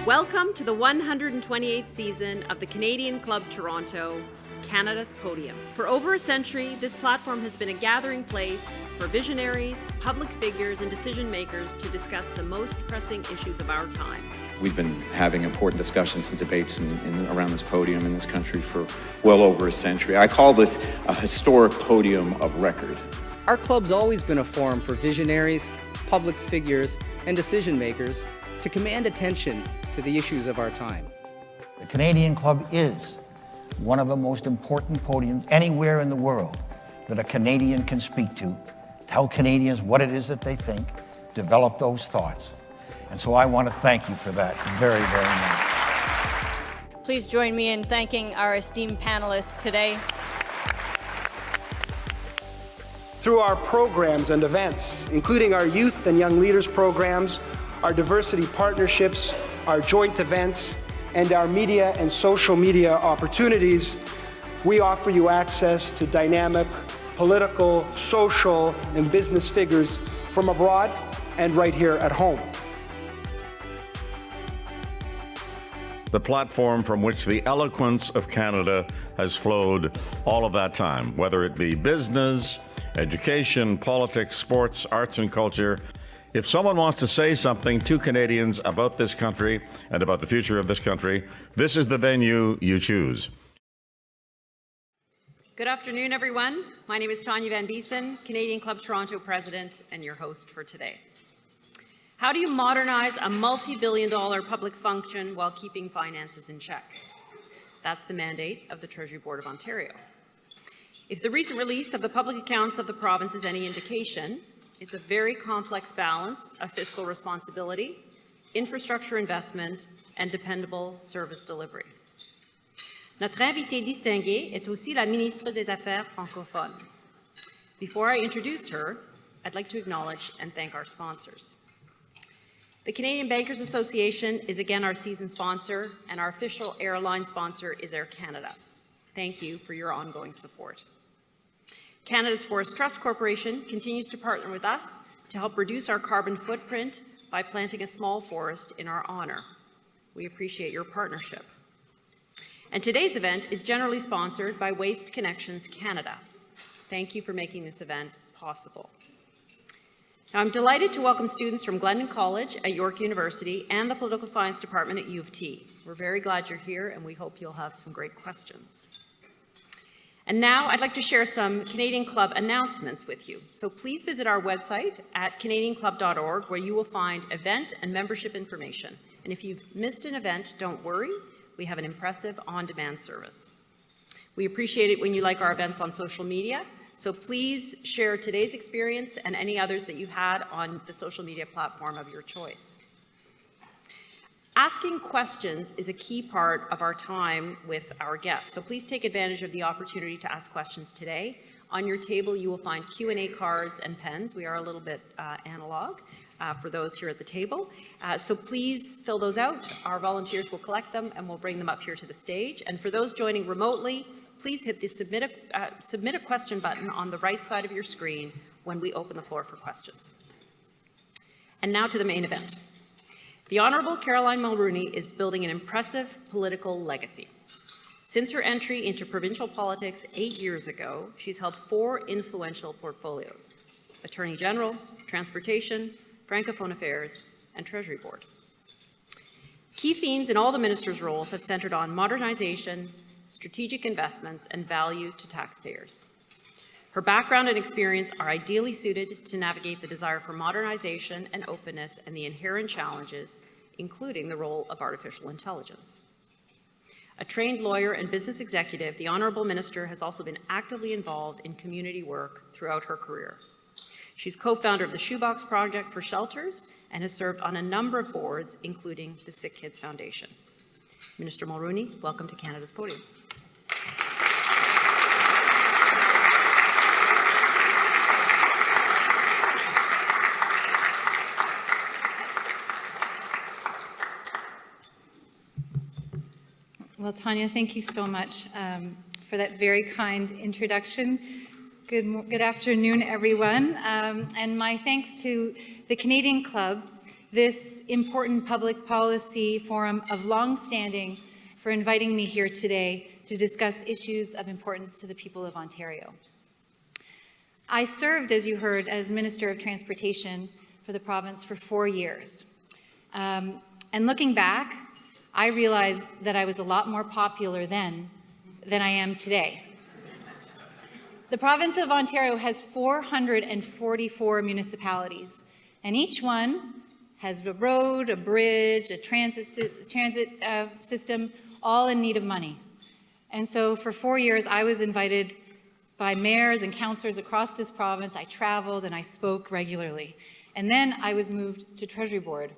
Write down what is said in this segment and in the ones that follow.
Welcome to the 128th season of the Canadian Club Toronto, Canada's Podium. For over a century, this platform has been a gathering place for visionaries, public figures, and decision makers to discuss the most pressing issues of our time. We've been having important discussions and debates around this podium in this country for well over a century. I call this a historic podium of record. Our club's always been a forum for visionaries, public figures, and decision makers to command attention to the issues of our time. The Canadian Club is one of the most important podiums anywhere in the world that a Canadian can speak to, tell Canadians what it is that they think, develop those thoughts. And so I want to thank you for that very, very much. Please join me in thanking our esteemed panelists today. Through our programs and events, including our youth and young leaders programs, our diversity partnerships, our joint events, and our media and social media opportunities, we offer you access to dynamic political, social, and business figures from abroad and right here at home. The platform from which the eloquence of Canada has flowed all of that time, whether it be business, education, politics, sports, arts, and culture. If someone wants to say something to Canadians about this country and about the future of this country, this is the venue you choose. Good afternoon, everyone. My name is Tanya Van Biesen, Canadian Club Toronto President and your host for today. How do you modernize a multi-billion-dollar public function while keeping finances in check? That's the mandate of the Treasury Board of Ontario. If the recent release of the public accounts of the province is any indication, it's a very complex balance of fiscal responsibility, infrastructure investment, and dependable service delivery. Notre invitée distinguée est aussi la ministre des Affaires francophones. Before I introduce her, I'd like to acknowledge and thank our sponsors. The Canadian Bankers Association is again our season sponsor, and our official airline sponsor is Air Canada. Thank you for your ongoing support. Canada's Forest Trust Corporation continues to partner with us to help reduce our carbon footprint by planting a small forest in our honor. We appreciate your partnership. And today's event is generally sponsored by Waste Connections Canada. Thank you for making this event possible. Now, I'm delighted to welcome students from Glendon College at York University and the Political Science Department at U of T. We're very glad you're here, and we hope you'll have some great questions. And now I'd like to share some Canadian Club announcements with you. So please visit our website at canadianclub.org, where you will find event and membership information. And if you've missed an event, don't worry. We have an impressive on-demand service. We appreciate it when you like our events on social media. So please share today's experience and any others that you had on the social media platform of your choice. Asking questions is a key part of our time with our guests, so please take advantage of the opportunity to ask questions today. On your table, you will find Q&A cards and pens. We are a little bit analog for those here at the table. So please fill those out. Our volunteers will collect them and we'll bring them up here to the stage. And for those joining remotely, please hit the submit a question button on the right side of your screen when we open the floor for questions. And now to the main event. The Honourable Caroline Mulroney is building an impressive political legacy. Since her entry into provincial politics 8 years ago, she's held 4 influential portfolios: Attorney General, Transportation, Francophone Affairs, and Treasury Board. Key themes in all the ministers' roles have centred on modernization, strategic investments, and value to taxpayers. Her background and experience are ideally suited to navigate the desire for modernization and openness and the inherent challenges, including the role of artificial intelligence. A trained lawyer and business executive, the Honourable Minister has also been actively involved in community work throughout her career. She's co-founder of the Shoebox Project for Shelters and has served on a number of boards, including the Sick Kids Foundation. Minister Mulroney, welcome to Canada's Podium. Well, Tanya, thank you so much for that very kind introduction. Good afternoon, everyone. And my thanks to the Canadian Club this important public policy forum of long-standing, for inviting me here today to discuss issues of importance to the people of Ontario. I served, as you heard, as Minister of Transportation for the province for 4 years. And looking back, I realized that I was a lot more popular then than I am today. The province of Ontario has 444 municipalities, and each one has a road, a bridge, a transit system, all in need of money. And so for 4 years, I was invited by mayors and councillors across this province. I traveled and I spoke regularly. And then I was moved to Treasury Board.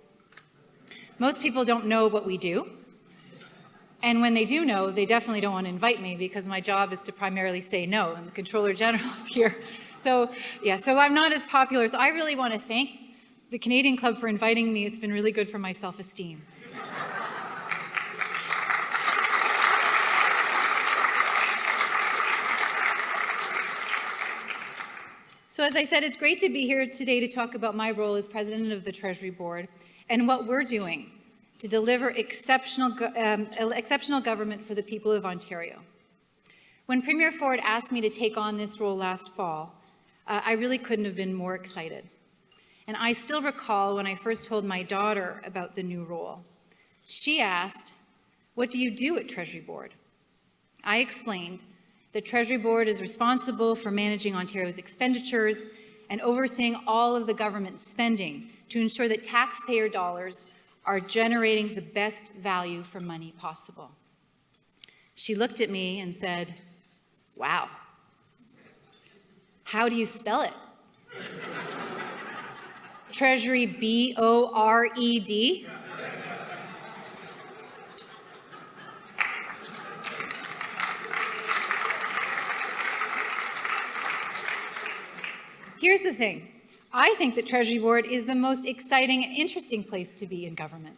Most people don't know what we do. And when they do know, they definitely don't want to invite me because my job is to primarily say no, and the Controller General is here. So yeah, so I'm not as popular. So I really want to thank the Canadian Club for inviting me. It's been really good for my self-esteem. So as I said, it's great to be here today to talk about my role as President of the Treasury Board and what we're doing to deliver exceptional government for the people of Ontario. When Premier Ford asked me to take on this role last fall, I really couldn't have been more excited. And I still recall when I first told my daughter about the new role. She asked, "What do you do at Treasury Board?" I explained the Treasury Board is responsible for managing Ontario's expenditures and overseeing all of the government's spending to ensure that taxpayer dollars are generating the best value for money possible. She looked at me and said, "Wow, how do you spell it?" Treasury, B-O-R-E-D? Here's the thing. I think the Treasury Board is the most exciting and interesting place to be in government.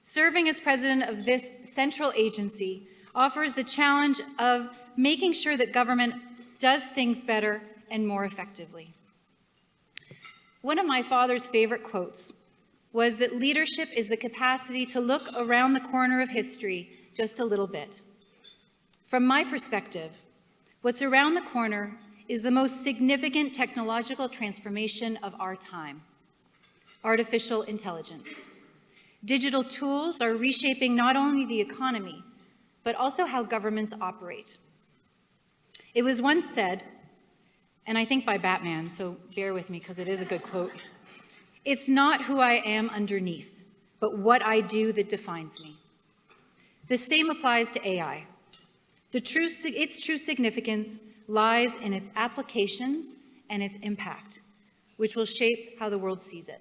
Serving as president of this central agency offers the challenge of making sure that government does things better and more effectively. One of my father's favorite quotes was that leadership is the capacity to look around the corner of history just a little bit. From my perspective, what's around the corner is the most significant technological transformation of our time: artificial intelligence. Digital tools are reshaping not only the economy, but also how governments operate. It was once said, and I think by Batman, so bear with me because it is a good quote, "It's not who I am underneath, but what I do that defines me." The same applies to AI. Its true significance lies in its applications and its impact, which will shape how the world sees it.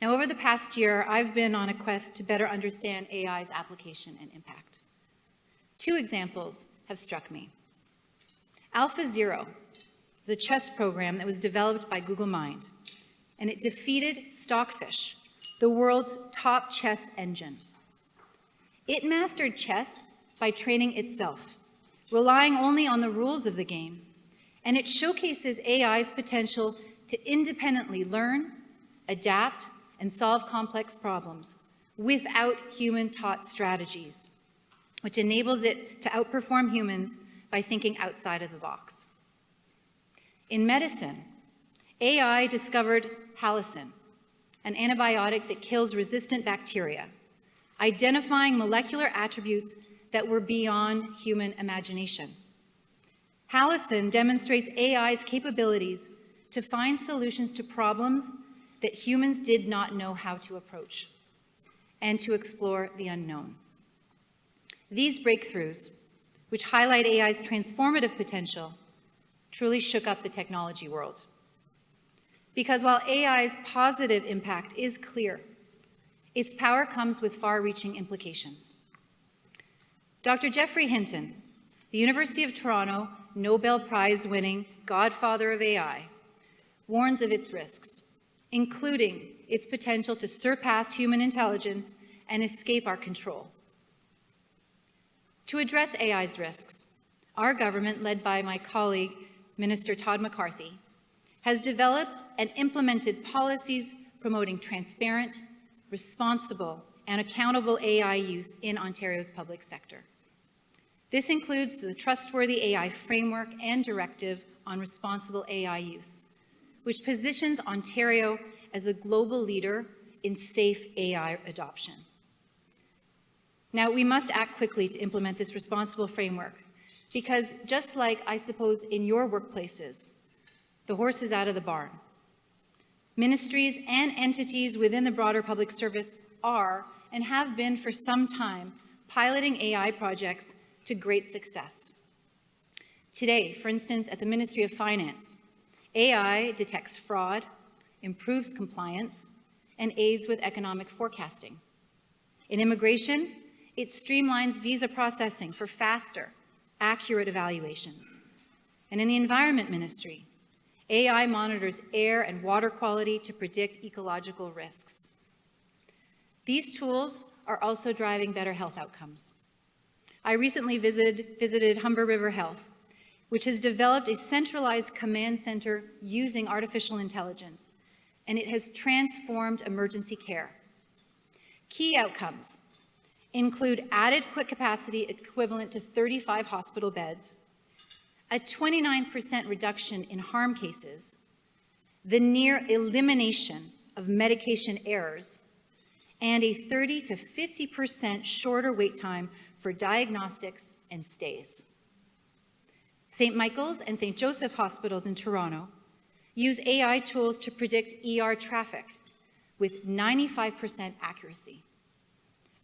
Now, over the past year, I've been on a quest to better understand AI's application and impact. 2 examples have struck me. AlphaZero is a chess program that was developed by Google Mind, and it defeated Stockfish, the world's top chess engine. It mastered chess by training itself, relying only on the rules of the game, and it showcases AI's potential to independently learn, adapt, and solve complex problems without human-taught strategies, which enables it to outperform humans by thinking outside of the box. In medicine, AI discovered halicin, an antibiotic that kills resistant bacteria, identifying molecular attributes that were beyond human imagination. Halicin demonstrates AI's capabilities to find solutions to problems that humans did not know how to approach, and to explore the unknown. These breakthroughs, which highlight AI's transformative potential, truly shook up the technology world. Because while AI's positive impact is clear, its power comes with far-reaching implications. Dr. Geoffrey Hinton, the University of Toronto Nobel Prize-winning godfather of AI, warns of its risks, including its potential to surpass human intelligence and escape our control. To address AI's risks, our government, led by my colleague, Minister Todd McCarthy, has developed and implemented policies, promoting transparent, responsible, and accountable AI use in Ontario's public sector. This includes the Trustworthy AI Framework and Directive on Responsible AI Use, which positions Ontario as a global leader in safe AI adoption. Now, we must act quickly to implement this responsible framework because just like, I suppose, in your workplaces, the horse is out of the barn. Ministries and entities within the broader public service are and have been for some time piloting AI projects to great success. Today, for instance, at the Ministry of Finance, AI detects fraud, improves compliance, and aids with economic forecasting. In immigration, it streamlines visa processing for faster, accurate evaluations. And in the Environment Ministry, AI monitors air and water quality to predict ecological risks. These tools are also driving better health outcomes. I recently visited Humber River Health, which has developed a centralized command center using artificial intelligence, and it has transformed emergency care. Key outcomes include added quick capacity equivalent to 35 hospital beds, a 29% reduction in harm cases, the near elimination of medication errors, and a 30 to 50% shorter wait time for diagnostics and stays. St. Michael's and St. Joseph hospitals in Toronto use AI tools to predict ER traffic with 95% accuracy,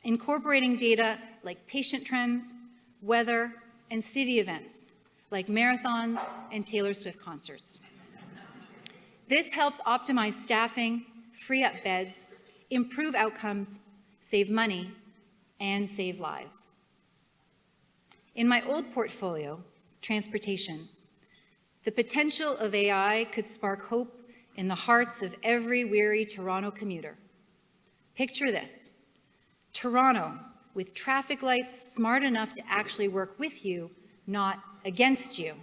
incorporating data like patient trends, weather, and city events like marathons and Taylor Swift concerts. This helps optimize staffing, free up beds, improve outcomes, save money, and save lives. In my old portfolio, transportation, the potential of AI could spark hope in the hearts of every weary Toronto commuter. Picture this: Toronto with traffic lights smart enough to actually work with you, not against you.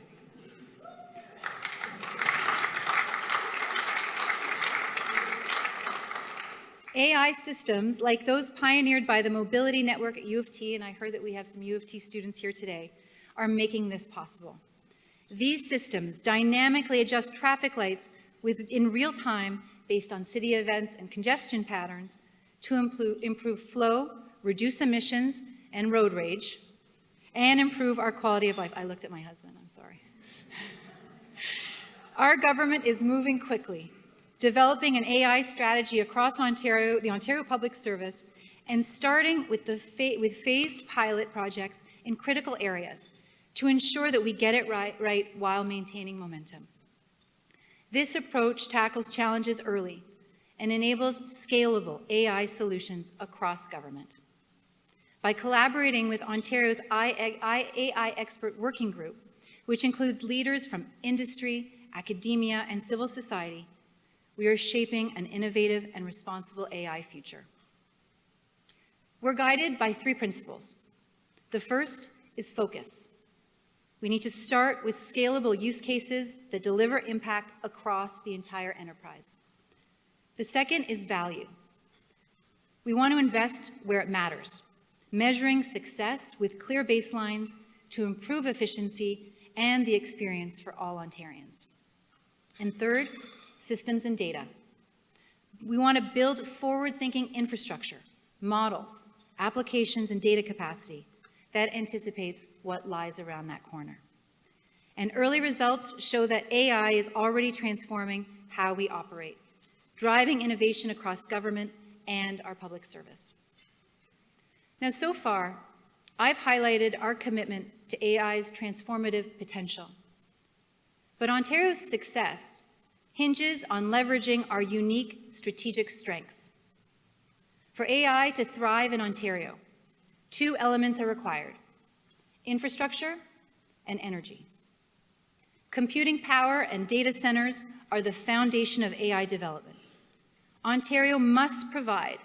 AI systems like those pioneered by the Mobility Network at U of T, and I heard that we have some U of T students here today, are making this possible. These systems dynamically adjust traffic lights in real time based on city events and congestion patterns to improve flow, reduce emissions and road rage, and improve our quality of life. I looked at my husband, I'm sorry. Our government is moving quickly, developing an AI strategy across Ontario, the Ontario Public Service, and starting with phased pilot projects in critical areas to ensure that we get it right while maintaining momentum. This approach tackles challenges early and enables scalable AI solutions across government. By collaborating with Ontario's AI Expert Working Group, which includes leaders from industry, academia, and civil society, we are shaping an innovative and responsible AI future. We're guided by 3 principles. The first is focus. We need to start with scalable use cases that deliver impact across the entire enterprise. The second is value. We want to invest where it matters, measuring success with clear baselines to improve efficiency and the experience for all Ontarians. And third, systems and data. We want to build forward-thinking infrastructure, models, applications, and data capacity that anticipates what lies around that corner. And early results show that AI is already transforming how we operate, driving innovation across government and our public service. Now, so far, I've highlighted our commitment to AI's transformative potential. But Ontario's success hinges on leveraging our unique strategic strengths. For AI to thrive in Ontario, 2 elements are required: infrastructure and energy. Computing power and data centers are the foundation of AI development. Ontario must provide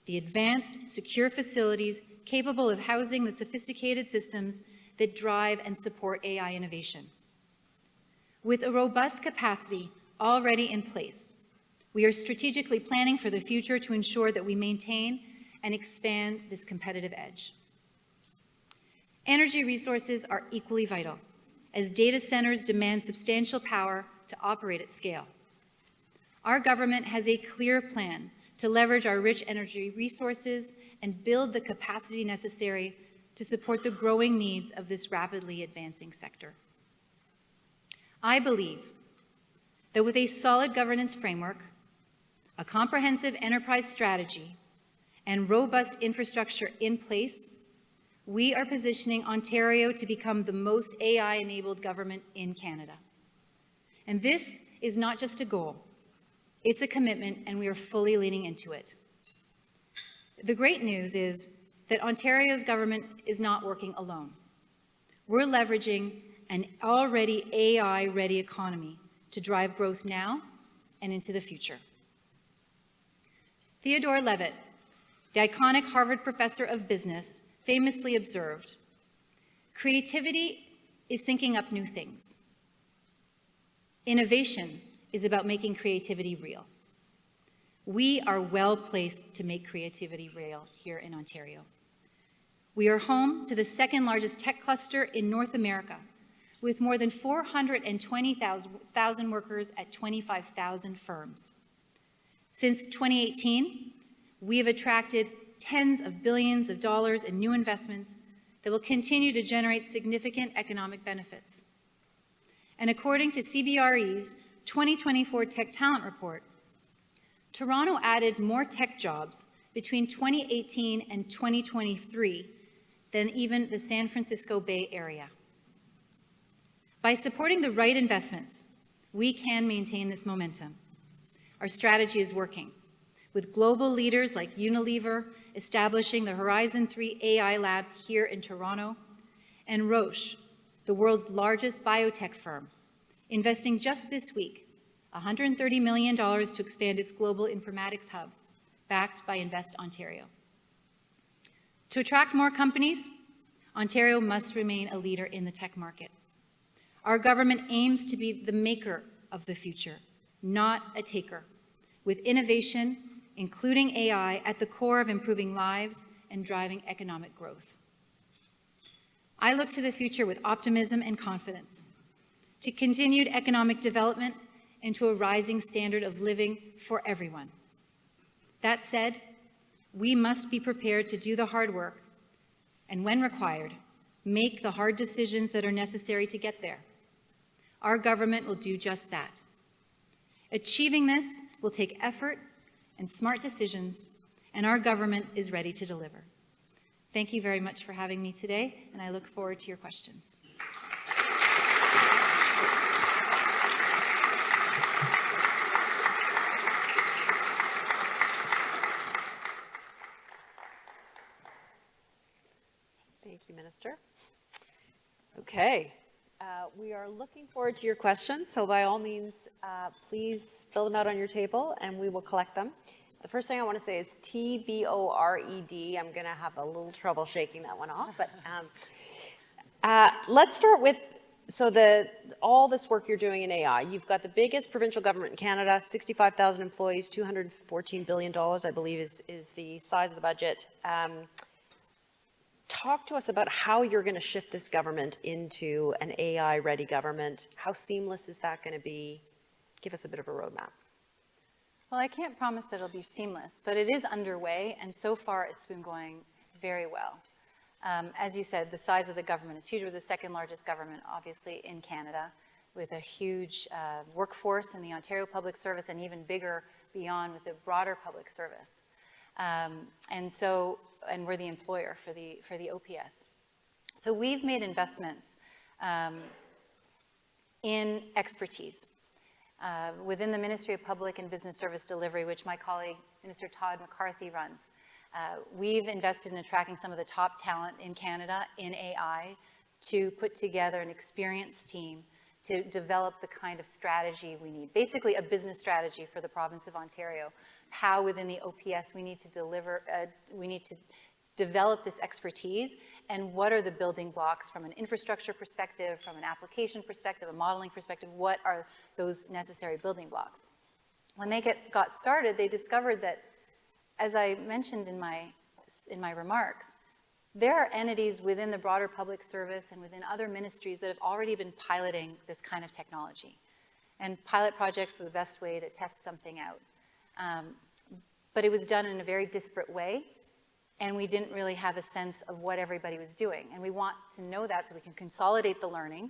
the advanced, secure facilities capable of housing the sophisticated systems that drive and support AI innovation. With a robust capacity already in place, We are strategically planning for the future to ensure that we maintain and expand this competitive edge. Energy resources are equally vital, as data centers demand substantial power to operate at scale. Our government has a clear plan to leverage our rich energy resources and build the capacity necessary to support the growing needs of this rapidly advancing sector. I believe that with a solid governance framework, a comprehensive enterprise strategy, and robust infrastructure in place, we are positioning Ontario to become the most AI-enabled government in Canada. And this is not just a goal, it's a commitment, and we are fully leaning into it. The great news is that Ontario's government is not working alone. We're leveraging an already AI-ready economy to drive growth now and into the future. Theodore Levitt, the iconic Harvard professor of business, famously observed, "Creativity is thinking up new things. Innovation is about making creativity real." We are well placed to make creativity real here in Ontario. We are home to the second largest tech cluster in North America, with more than 420,000 workers at 25,000 firms. Since 2018, we have attracted tens of billions of dollars in new investments that will continue to generate significant economic benefits. And according to CBRE's 2024 Tech Talent Report, Toronto added more tech jobs between 2018 and 2023 than even the San Francisco Bay Area. By supporting the right investments, we can maintain this momentum. Our strategy is working, with global leaders like Unilever establishing the Horizon 3 AI Lab here in Toronto, and Roche, the world's largest biotech firm, investing just this week $130 million to expand its global informatics hub, backed by Invest Ontario. To attract more companies, Ontario must remain a leader in the tech market. Our government aims to be the maker of the future, not a taker, with innovation, including AI, at the core of improving lives and driving economic growth. I look to the future with optimism and confidence, to continued economic development and to a rising standard of living for everyone. That said, we must be prepared to do the hard work and, when required, make the hard decisions that are necessary to get there. Our government will do just that. Achieving this will take effort and smart decisions, and our government is ready to deliver. Thank you very much for having me today, and I look forward to your questions. Thank you, Minister. Okay, we are looking forward to your questions, so by all means, please fill them out on your table and we will collect them. The first thing I want to say is T-B-O-R-E-D. I'm going to have a little trouble shaking that one off, but let's start with, all this work you're doing in AI. You've got the biggest provincial government in Canada, 65,000 employees, $214 billion, I believe is the size of the budget. Talk to us about how you're going to shift this government into an AI-ready government. How seamless is that going to be? Give us a bit of a roadmap. Well, I can't promise that it'll be seamless, but it is underway, and so far it's been going very well. As you said, the size of the government is huge. We're the second largest government, obviously, in Canada, with a huge workforce in the Ontario Public Service and even bigger beyond with the broader public service. And we're the employer for the OPS. So we've made investments in expertise. Within the Ministry of Public and Business Service Delivery, which my colleague, Minister Todd McCarthy, runs, we've invested in attracting some of the top talent in Canada in AI to put together an experienced team to develop the kind of strategy we need. Basically, a business strategy for the province of Ontario. How within the OPS we need to develop this expertise, and what are the building blocks from an infrastructure perspective, from an application perspective, a modeling perspective, what are those necessary building blocks? when they got started, they discovered that, as I mentioned in my remarks, there are entities within the broader public service and within other ministries that have already been piloting this kind of technology. And pilot projects are the best way to test something out. But it was done in a very disparate way, and we didn't really have a sense of what everybody was doing. And we want to know that so we can consolidate the learning,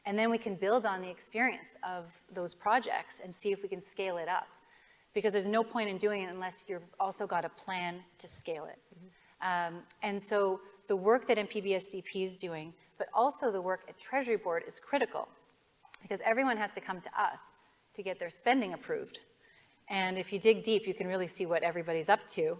and then we can build on the experience of those projects and see if we can scale it up. Because there's no point in doing it unless you've also got a plan to scale it. And so the work that MPBSDP is doing, but also the work at Treasury Board is critical, because everyone has to come to us to get their spending approved. And if you dig deep, you can really see what everybody's up to.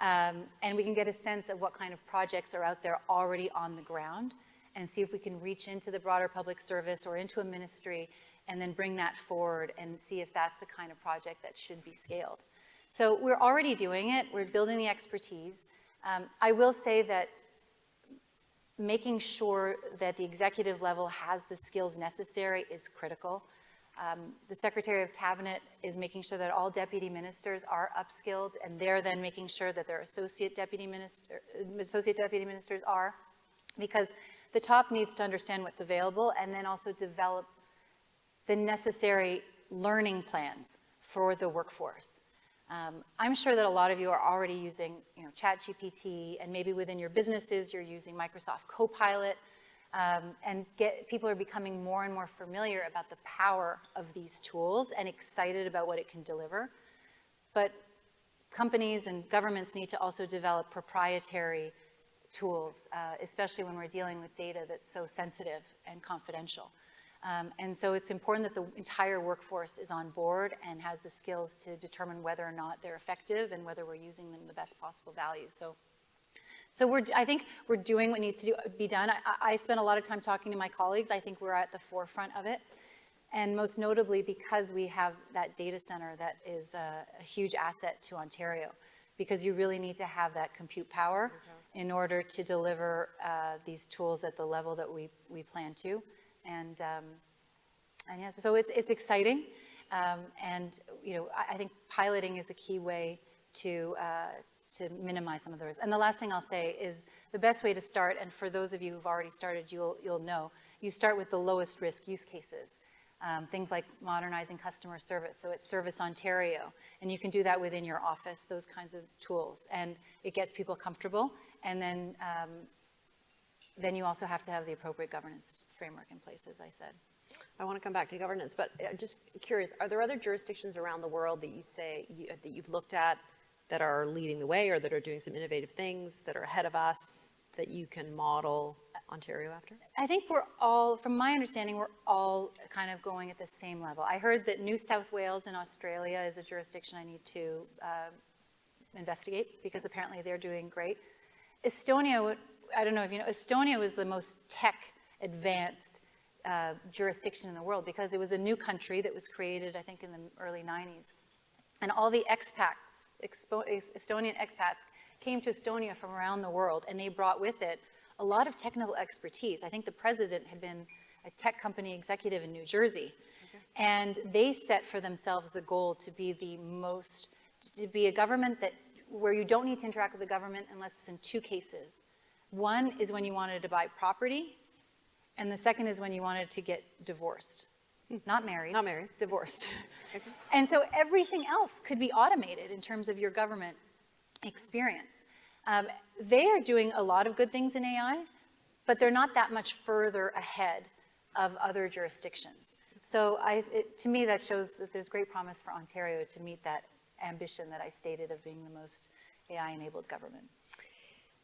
And we can get a sense of what kind of projects are out there already on the ground, and see if we can reach into the broader public service or into a ministry and then bring that forward and see if that's the kind of project that should be scaled. So we're already doing it. We're building the expertise. I will say that making sure that the executive level has the skills necessary is critical. The Secretary of Cabinet is making sure that all deputy ministers are upskilled, and they're then making sure that their associate deputy ministers are, because the top needs to understand what's available and then also develop the necessary learning plans for the workforce. I'm sure that a lot of you are already using, ChatGPT, and maybe within your businesses you're using Microsoft Copilot, and people are becoming more and more familiar about the power of these tools and excited about what it can deliver. But companies and governments need to also develop proprietary tools, especially when we're dealing with data that's so sensitive and confidential. And so it's important that the entire workforce is on board and has the skills to determine whether or not they're effective and whether we're using them the best possible value. So I think we're doing what needs to be done. I spent a lot of time talking to my colleagues. I think we're at the forefront of it. And most notably because we have that data center that is a huge asset to Ontario, because you really need to have that compute power in order to deliver these tools at the level that we plan to. And yeah, so it's exciting, and I think piloting is a key way to minimize some of the risks. And the last thing I'll say is the best way to start, and for those of you who've already started, you'll know, you start with the lowest risk use cases. Things like modernizing customer service, so it's Service Ontario, and you can do that within your office, those kinds of tools, and it gets people comfortable, and then you also have to have the appropriate governance framework in place, as I said. I want to come back to governance, but just curious, are there other jurisdictions around the world that you say that you've looked at that are leading the way or that are doing some innovative things that are ahead of us that you can model Ontario after? I think we're all, from my understanding, we're all kind of going at the same level. I heard that New South Wales in Australia is a jurisdiction I need to investigate, because apparently they're doing great. Estonia, I don't know if you know, Estonia was the most tech advanced jurisdiction in the world, because it was a new country that was created, I think, in the early 90s. And all the expats, Estonian expats, came to Estonia from around the world, and they brought with it a lot of technical expertise. I think the president had been a tech company executive in New Jersey. And they set for themselves the goal to be a government where you don't need to interact with the government unless it's in two cases. One is when you wanted to buy property, and the second is when you wanted to get divorced. Not married. Not married. Divorced. Okay. And so everything else could be automated in terms of your government experience. They are doing a lot of good things in AI, but they're not that much further ahead of other jurisdictions. So to me, that shows that there's great promise for Ontario to meet that ambition that I stated of being the most AI-enabled government.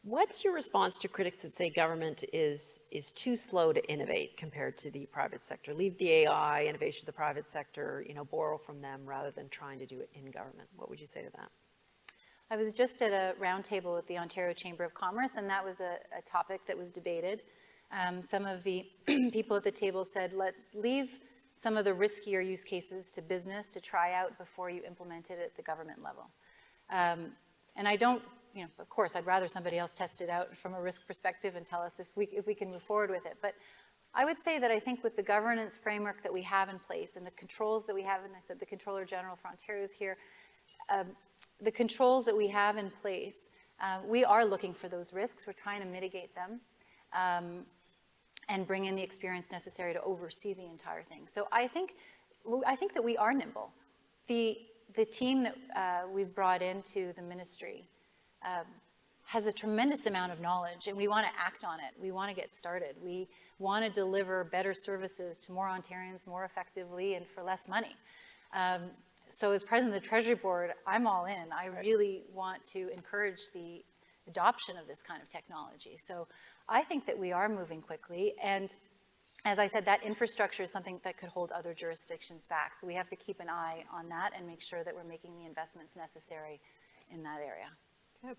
What's your response to critics that say government is too slow to innovate compared to the private sector? Leave the AI innovation to the private sector, borrow from them rather than trying to do it in government. What would you say to that? I was just at a roundtable with the Ontario Chamber of Commerce, and that was a topic that was debated. Some of the people at the table said, leave some of the riskier use cases to business to try out before you implement it at the government level. And I don't, of course, I'd rather somebody else test it out from a risk perspective and tell us if we can move forward with it. But I would say that I think with the governance framework that we have in place and the controls that we have, and I said the Controller General for Ontario is here, the controls that we have in place, we are looking for those risks. We're trying to mitigate them and bring in the experience necessary to oversee the entire thing. So I think that we are nimble. The team that we've brought into the ministry has a tremendous amount of knowledge, and we want to act on it. We want to get started. We want to deliver better services to more Ontarians more effectively and for less money. So as president of the Treasury Board, I'm all in. I really want to encourage the adoption of this kind of technology. So I think that we are moving quickly. And as I said, that infrastructure is something that could hold other jurisdictions back. So we have to keep an eye on that and make sure that we're making the investments necessary in that area. Okay.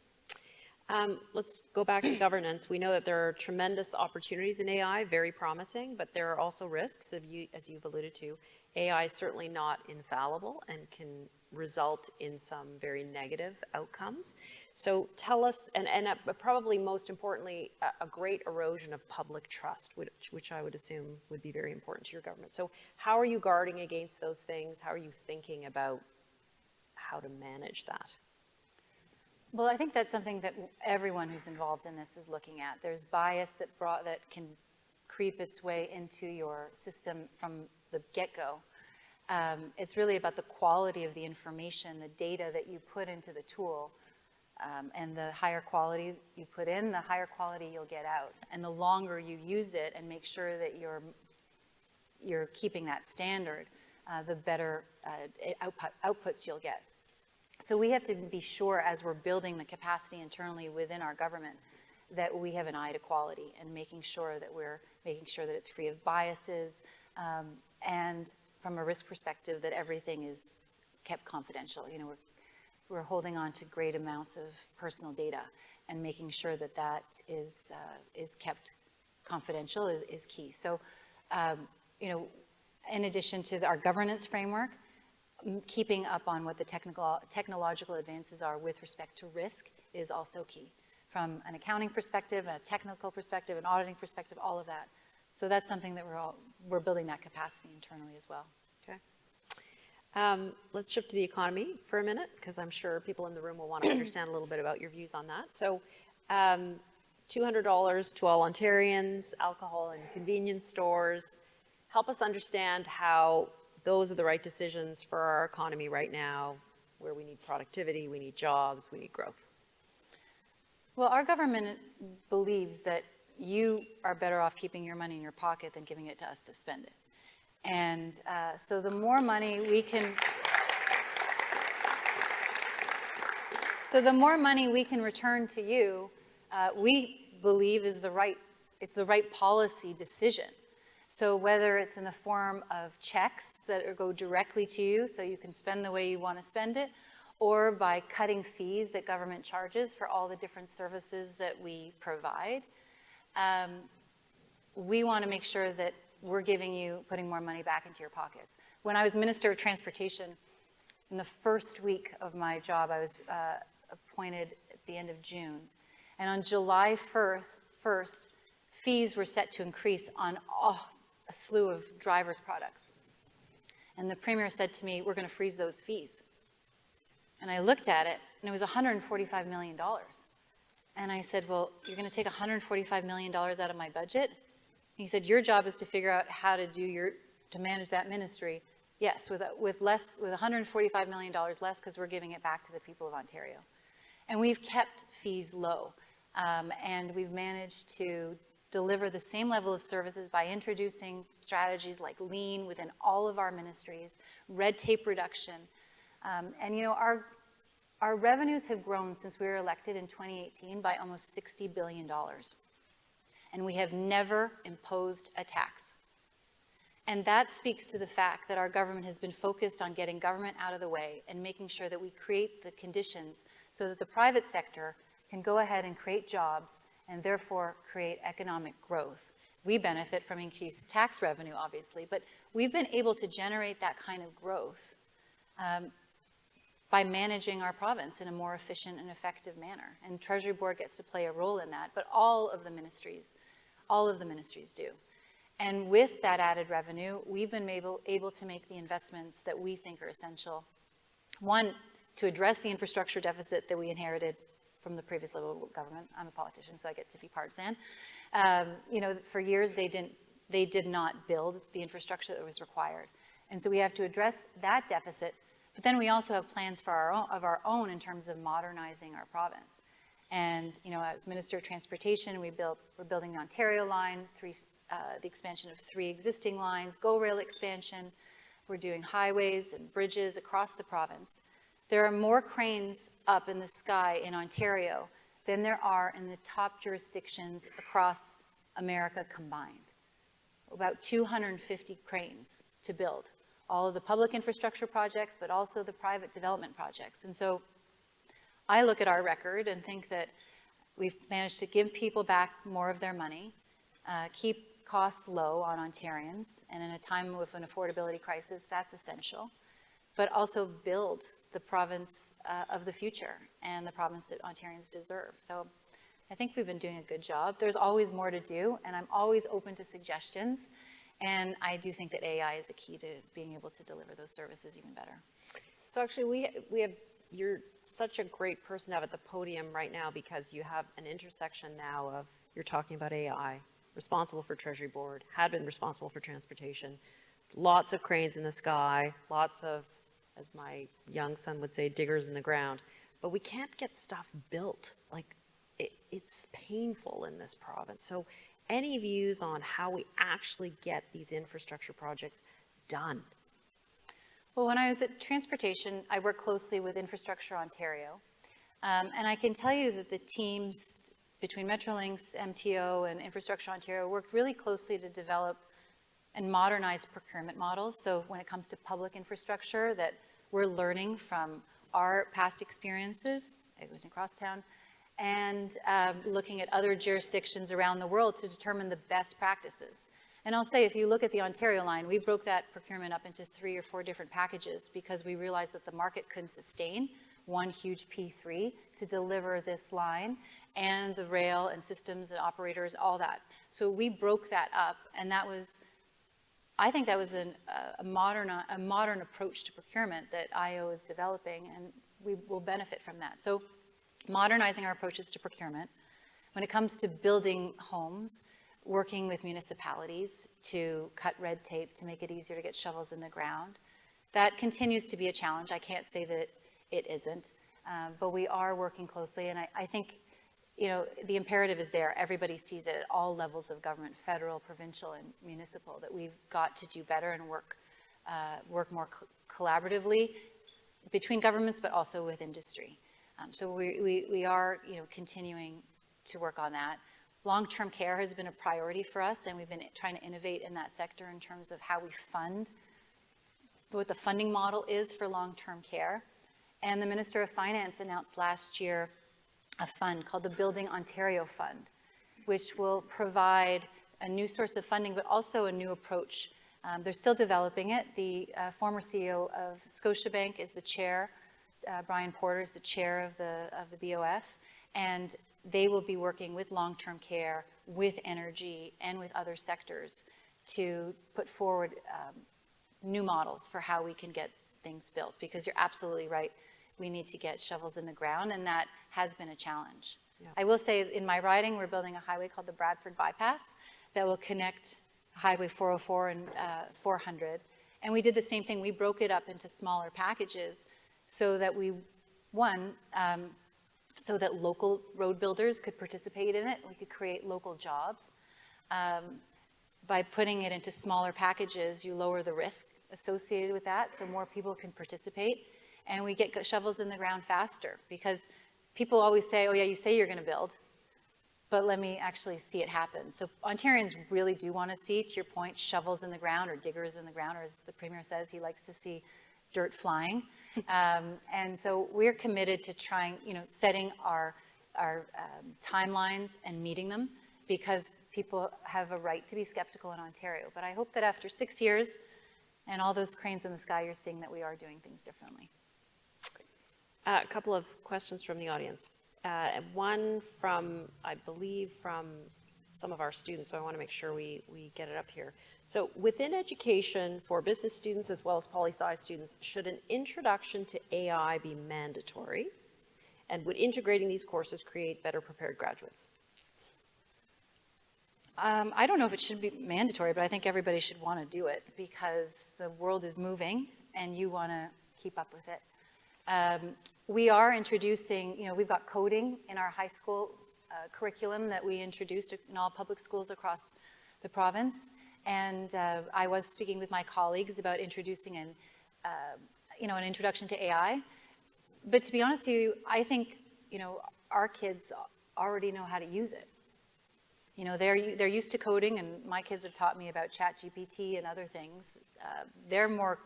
Let's go back to governance. We know that there are tremendous opportunities in AI, very promising, but there are also risks, as you've alluded to. AI is certainly not infallible and can result in some very negative outcomes. So tell us, and probably most importantly, a great erosion of public trust, which I would assume would be very important to your government. So how are you guarding against those things? How are you thinking about how to manage that? Well, I think that's something that everyone who's involved in this is looking at. There's bias that can creep its way into your system from the get-go. It's really about the quality of the information, the data that you put into the tool, and the higher quality you put in, the higher quality you'll get out. And the longer you use it and make sure that you're keeping that standard, the better outputs you'll get. So we have to be sure, as we're building the capacity internally within our government, that we have an eye to quality and making sure that it's free of biases, and from a risk perspective, that everything is kept confidential. You know, we're holding on to great amounts of personal data, and making sure that that is kept confidential is key. So, you know, in addition to our governance framework, keeping up on what the technological advances are with respect to risk is also key. From an accounting perspective, a technical perspective, an auditing perspective, all of that. So that's something that we're building that capacity internally as well. Okay. Let's shift to the economy for a minute, because I'm sure people in the room will want to understand a little bit about your views on that. So $200 to all Ontarians, alcohol in convenience stores. Help us understand how those are the right decisions for our economy right now, where we need productivity, we need jobs, we need growth. Well, our government believes that you are better off keeping your money in your pocket than giving it to us to spend it. And so the more money we can, return to you, we believe it's the right policy decision. So whether it's in the form of checks that go directly to you so you can spend the way you want to spend it, or by cutting fees that government charges for all the different services that we provide, we want to make sure that we're putting more money back into your pockets. When I was Minister of Transportation, in the first week of my job, I was appointed at the end of June. And on July 1st, fees were set to increase on a slew of driver's products. And the Premier said to me, we're going to freeze those fees. And I looked at it, and it was $145 million. And I said, well, you're going to take $145 million out of my budget? And he said, your job is to figure out how to manage that ministry. Yes, with $145 million less, because we're giving it back to the people of Ontario. And we've kept fees low. And we've managed to deliver the same level of services by introducing strategies like lean within all of our ministries, red tape reduction. And you know, our revenues have grown since we were elected in 2018 by almost $60 billion. And we have never imposed a tax. And that speaks to the fact that our government has been focused on getting government out of the way and making sure that we create the conditions so that the private sector can go ahead and create jobs and therefore create economic growth. We benefit from increased tax revenue, obviously, but we've been able to generate that kind of growth by managing our province in a more efficient and effective manner. And Treasury Board gets to play a role in that, but all of the ministries do. And with that added revenue, we've been able to make the investments that we think are essential. One, to address the infrastructure deficit that we inherited from the previous level of government. I'm a politician, so I get to be partisan. You know, for years they did not build the infrastructure that was required. And so we have to address that deficit, but then we also have plans for our own in terms of modernizing our province. And, you know, as Minister of Transportation, we're building the Ontario line, the expansion of 3 existing lines, GO Rail expansion. We're doing highways and bridges across the province. There are more cranes up in the sky in Ontario than there are in the top jurisdictions across America combined. About 250 cranes to build. All of the public infrastructure projects, but also the private development projects. And so I look at our record and think that we've managed to give people back more of their money, keep costs low on Ontarians, and in a time with an affordability crisis, that's essential, but also build the province of the future and the province that Ontarians deserve. So I think we've been doing a good job. There's always more to do, and I'm always open to suggestions. And I do think that AI is a key to being able to deliver those services even better. So actually, we have, you're such a great person to have at the podium right now because you have an intersection now of, you're talking about AI, responsible for Treasury Board, had been responsible for transportation, lots of cranes in the sky, lots of, as my young son would say, diggers in the ground. But we can't get stuff built. Like, it's painful in this province. So any views on how we actually get these infrastructure projects done? Well, when I was at Transportation, I worked closely with Infrastructure Ontario. And I can tell you that the teams between Metrolinx, MTO, and Infrastructure Ontario worked really closely to develop and modernize procurement models. So when it comes to public infrastructure, that we're learning from our past experiences, Eglinton Crosstown, and looking at other jurisdictions around the world to determine the best practices. And I'll say, if you look at the Ontario line, we broke that procurement up into 3 or 4 different packages because we realized that the market couldn't sustain one huge P3 to deliver this line, and the rail and systems and operators, all that. So we broke that up, and that was, I think that was a modern approach to procurement that IO is developing, and we will benefit from that. So modernizing our approaches to procurement. When it comes to building homes, working with municipalities to cut red tape to make it easier to get shovels in the ground. That continues to be a challenge. I can't say that it isn't, but we are working closely, and I think, you know, the imperative is there. Everybody sees it at all levels of government, federal, provincial, and municipal, that we've got to do better and work more collaboratively between governments, but also with industry. So we are, you know, continuing to work on that. Long-term care has been a priority for us, and we've been trying to innovate in that sector in terms of how we fund, what the funding model is for long-term care. And the Minister of Finance announced last year a fund called the Building Ontario Fund, which will provide a new source of funding, but also a new approach. They're still developing it. The former CEO of Scotiabank is the chair. Brian Porter is the chair of the BOF, and they will be working with long-term care, with energy, and with other sectors to put forward new models for how we can get things built, because you're absolutely right. We need to get shovels in the ground, and that has been a challenge. Yeah. I will say, in my riding, we're building a highway called the Bradford Bypass that will connect Highway 404 and 400. And we did the same thing. We broke it up into smaller packages so that so that local road builders could participate in it. We could create local jobs. By putting it into smaller packages, you lower the risk associated with that, so more people can participate, and we get shovels in the ground faster, because people always say, oh yeah, you say you're going to build, but let me actually see it happen. So Ontarians really do want to see, to your point, shovels in the ground or diggers in the ground, or as the Premier says, he likes to see dirt flying. And so we're committed to trying, you know, setting our timelines and meeting them, because people have a right to be skeptical in Ontario. But I hope that after 6 years and all those cranes in the sky, you're seeing that we are doing things differently. A couple of questions from the audience. One from, I believe, from some of our students, so I want to make sure we get it up here. So within education for business students as well as poli-sci students, should an introduction to AI be mandatory? And would integrating these courses create better prepared graduates? I don't know if it should be mandatory, but I think everybody should want to do it because the world is moving and you want to keep up with it. We are introducing, we've got coding in our high school curriculum that we introduced in all public schools across the province. And I was speaking with my colleagues about introducing an introduction to AI. But to be honest with you, I think, our kids already know how to use it. They're used to coding, and my kids have taught me about ChatGPT and other things. They're more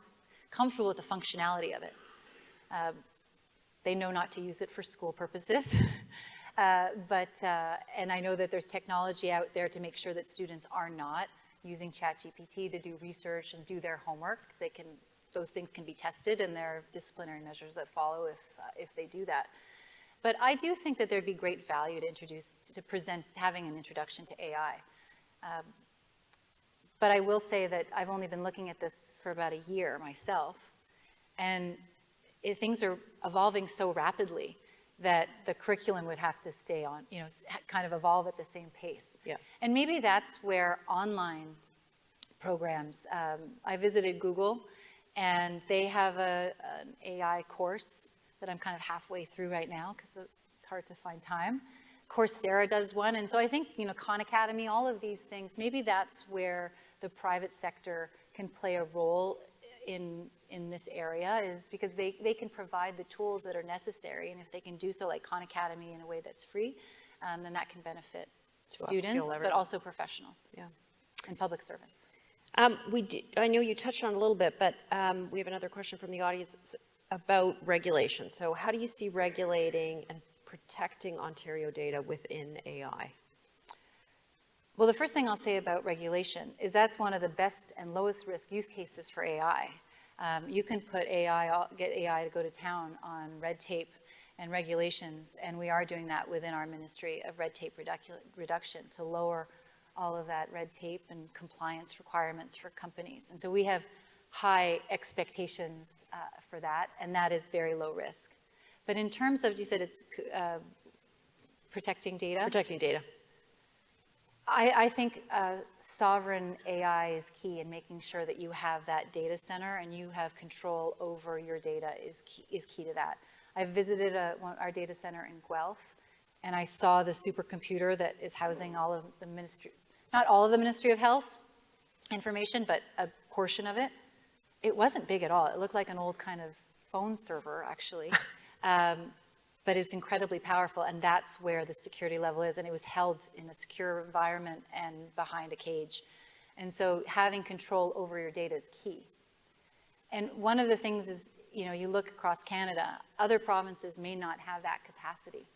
comfortable with the functionality of it. They know not to use it for school purposes. And I know that there's technology out there to make sure that students are not using ChatGPT to do research and do their homework. Those things can be tested, and there are disciplinary measures that follow if they do that. But I do think that there'd be great value to present having an introduction to AI. But I will say that I've only been looking at this for about a year myself, and things are evolving so rapidly that the curriculum would have to stay on, kind of evolve at the same pace. Yeah. And maybe that's where online programs, I visited Google, and they have an AI course that I'm kind of halfway through right now because it's hard to find time. Coursera does one, and so I think, Khan Academy, all of these things, maybe that's where the private sector can play a role in this area, is because they can provide the tools that are necessary, and if they can do so like Khan Academy in a way that's free, then that can benefit students, but also professionals and public servants. I know you touched on it a little bit, but we have another question from the audience about regulation. So how do you see regulating and protecting Ontario data within AI? Well, the first thing I'll say about regulation is that's one of the best and lowest risk use cases for AI. You can get AI to go to town on red tape and regulations, and we are doing that within our Ministry of Red Tape Reduction to lower all of that red tape and compliance requirements for companies. And so we have high expectations for that, and that is very low risk. But in terms of, you said it's protecting data? Protecting data. I think sovereign AI is key in making sure that you have that data center and you have control over your data is key to that. I visited our data center in Guelph, and I saw the supercomputer that is housing all of the ministry, not all of the Ministry of Health information, but a portion of it. It wasn't big at all. It looked like an old kind of phone server, actually. But it was incredibly powerful, and that's where the security level is, and it was held in a secure environment and behind a cage. And so having control over your data is key. And one of the things is, you look across Canada, other provinces may not have that capacity.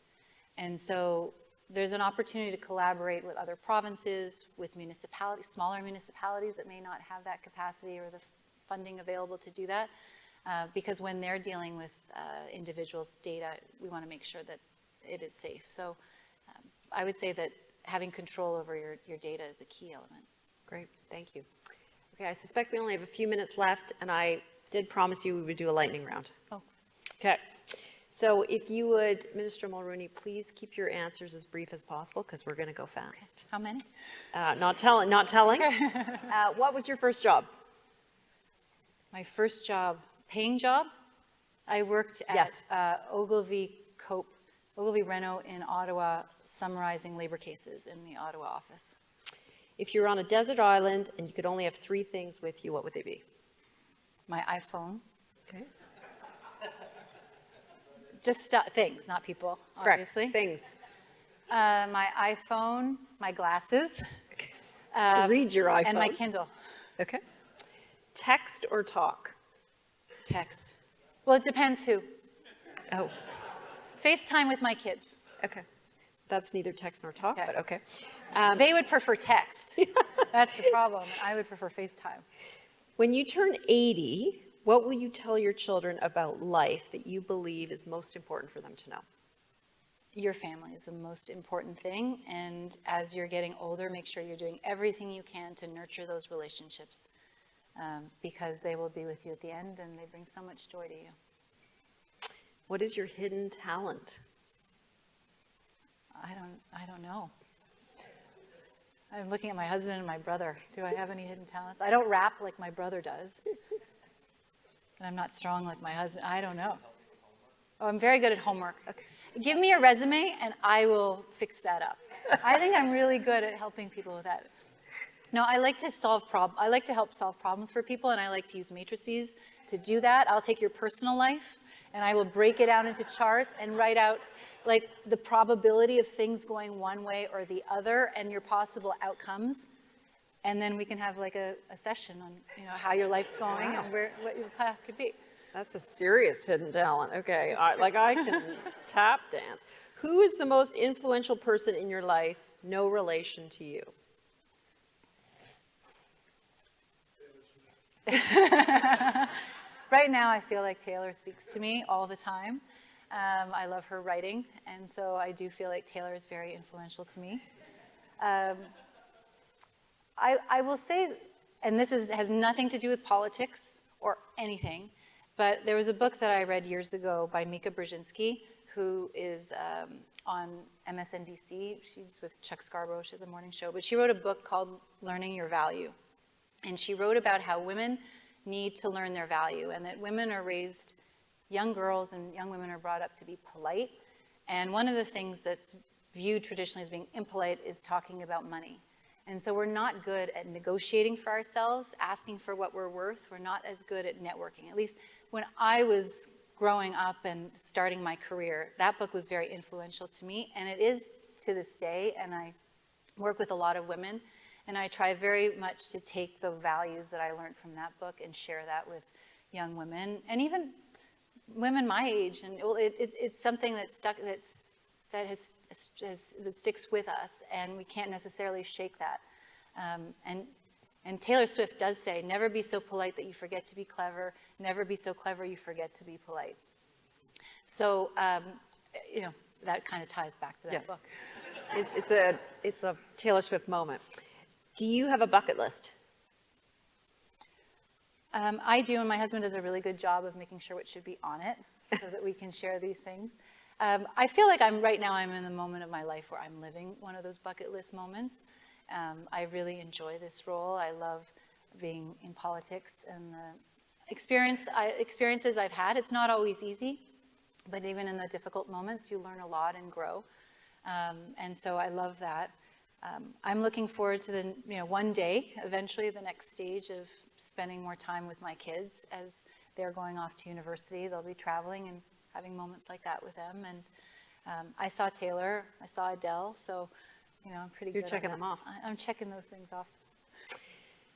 And so there's an opportunity to collaborate with other provinces, with municipalities, smaller municipalities that may not have that capacity or the funding available to do that. Because when they're dealing with individuals' data, we want to make sure that it is safe. So I would say that having control over your data is a key element. Great, thank you. Okay, I suspect we only have a few minutes left, and I did promise you we would do a lightning round. Oh. Okay, so if you would, Minister Mulroney, please keep your answers as brief as possible, because we're going to go fast. Okay. How many? Not telling. What was your first job? My first job. Paying job? I worked at Ogilvy Renault in Ottawa, summarizing labor cases in the Ottawa office. If you were on a desert island and you could only have 3 things with you, what would they be? My iPhone. Okay. Just things, not people, obviously. Correct. Things. My iPhone, my glasses. Read your iPhone. And my Kindle. Okay. Text or talk? Text. Well, it depends who. Oh. FaceTime with my kids. Okay. That's neither text nor talk, but okay. They would prefer text. That's the problem. I would prefer FaceTime. When you turn 80, what will you tell your children about life that you believe is most important for them to know? your family is the most important thing, and as you're getting older, make sure you're doing everything you can to nurture those relationships, because they will be with you at the end, and they bring so much joy to you. What is your hidden talent? I don't know. I'm looking at my husband and my brother. Do I have any hidden talents? I don't rap like my brother does. And I'm not strong like my husband. I don't know. Oh, I'm very good at homework. Okay. Give me a resume and I will fix that up. I think I'm really good at helping people with that. No, I like to I like to help solve problems for people, and I like to use matrices to do that. I'll take your personal life and I will break it out into charts and write out like the probability of things going one way or the other and your possible outcomes. And then we can have like a session on, you know, how your life's going and what your path could be. That's a serious hidden talent. Okay, I can tap dance. Who is the most influential person in your life, no relation to you? Right now, I feel like Taylor speaks to me all the time. I love her writing, and so I do feel like Taylor is very influential to me. I will say, and this has nothing to do with politics or anything, but there was a book that I read years ago by Mika Brzezinski, who is on MSNBC. She's with Chuck Scarborough. She has a morning show. But she wrote a book called Learning Your Value. And she wrote about how women need to learn their value, and that women are raised, young girls and young women are brought up to be polite. And one of the things that's viewed traditionally as being impolite is talking about money. And so we're not good at negotiating for ourselves, asking for what we're worth. We're not as good at networking. At least when I was growing up and starting my career, that book was very influential to me, and it is to this day. And I work with a lot of women, and I try very much to take the values that I learned from that book and share that with young women, and even women my age. And it's something that sticks with us, and we can't necessarily shake that. And Taylor Swift does say, never be so polite that you forget to be clever, never be so clever you forget to be polite. So, you know, that kind of ties back to that book. It's a Taylor Swift moment. Do you have a bucket list? I do, and my husband does a really good job of making sure what should be on it so that we can share these things. I feel like right now I'm in the moment of my life where I'm living one of those bucket list moments. I really enjoy this role. I love being in politics, and the experiences I've had. It's not always easy, but even in the difficult moments, you learn a lot and grow. And so I love that. I'm looking forward to one day, eventually the next stage of spending more time with my kids as they're going off to university. They'll be traveling and having moments like that with them. And I saw Taylor, I saw Adele, so I'm pretty good. You're checking them off. I'm checking those things off.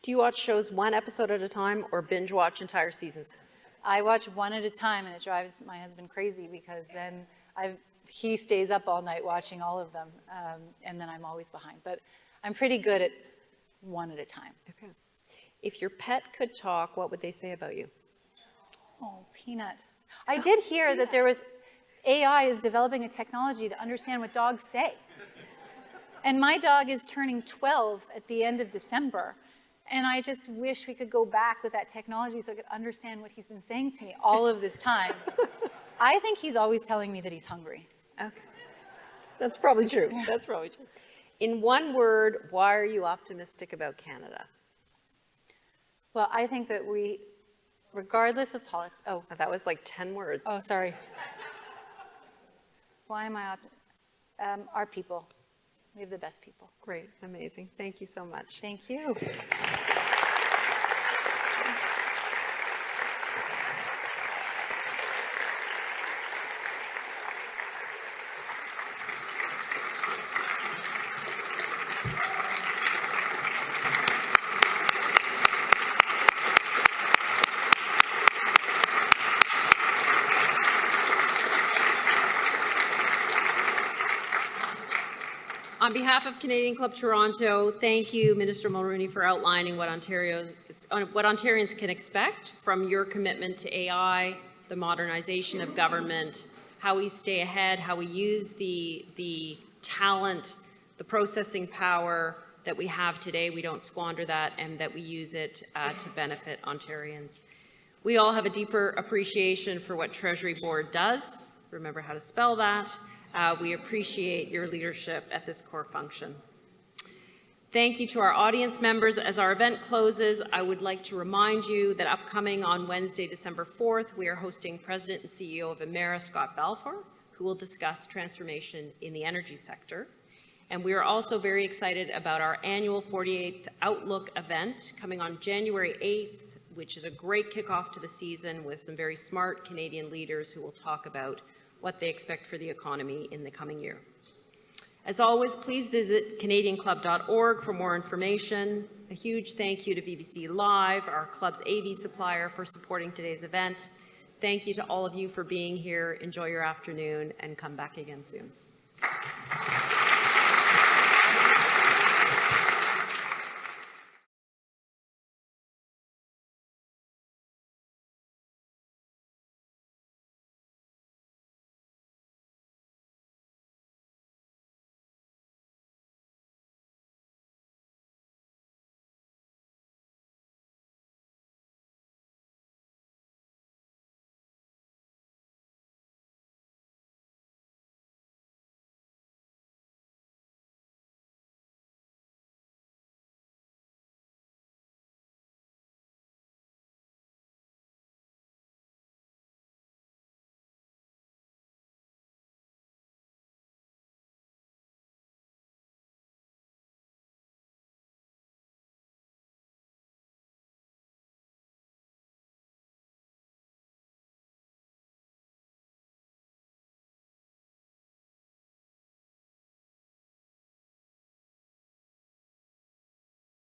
Do you watch shows one episode at a time or binge watch entire seasons? I watch one at a time, and it drives my husband crazy because then he stays up all night watching all of them, and then I'm always behind. But I'm pretty good at one at a time. Okay. If your pet could talk, what would they say about you? Oh, Peanut. I did hear that AI is developing a technology to understand what dogs say. And my dog is turning 12 at the end of December. And I just wish we could go back with that technology so I could understand what he's been saying to me all of this time. I think he's always telling me that he's hungry. Okay. That's probably true. Yeah. That's probably true. In one word, why are you optimistic about Canada? Well, I think that regardless of politics, that was like 10 words. Oh, sorry. Why am I our people. We have the best people. Great, amazing. Thank you so much. Thank you. On behalf of Canadian Club Toronto, thank you, Minister Mulroney, for outlining what Ontarians can expect from your commitment to AI, the modernization of government, how we stay ahead, how we use the talent, the processing power that we have today. We don't squander that, and that we use it to benefit Ontarians. We all have a deeper appreciation for what Treasury Board does. Remember how to spell that. We appreciate your leadership at this core function. Thank you to our audience members. As our event closes, I would like to remind you that upcoming on Wednesday, December 4th, we are hosting President and CEO of Emera, Scott Balfour, who will discuss transformation in the energy sector. And we are also very excited about our annual 48th Outlook event coming on January 8th, which is a great kickoff to the season with some very smart Canadian leaders who will talk about what they expect for the economy in the coming year. As always, please visit canadianclub.org for more information. A huge thank you to BBC Live, our club's AV supplier, for supporting today's event. Thank you to all of you for being here. Enjoy your afternoon and come back again soon.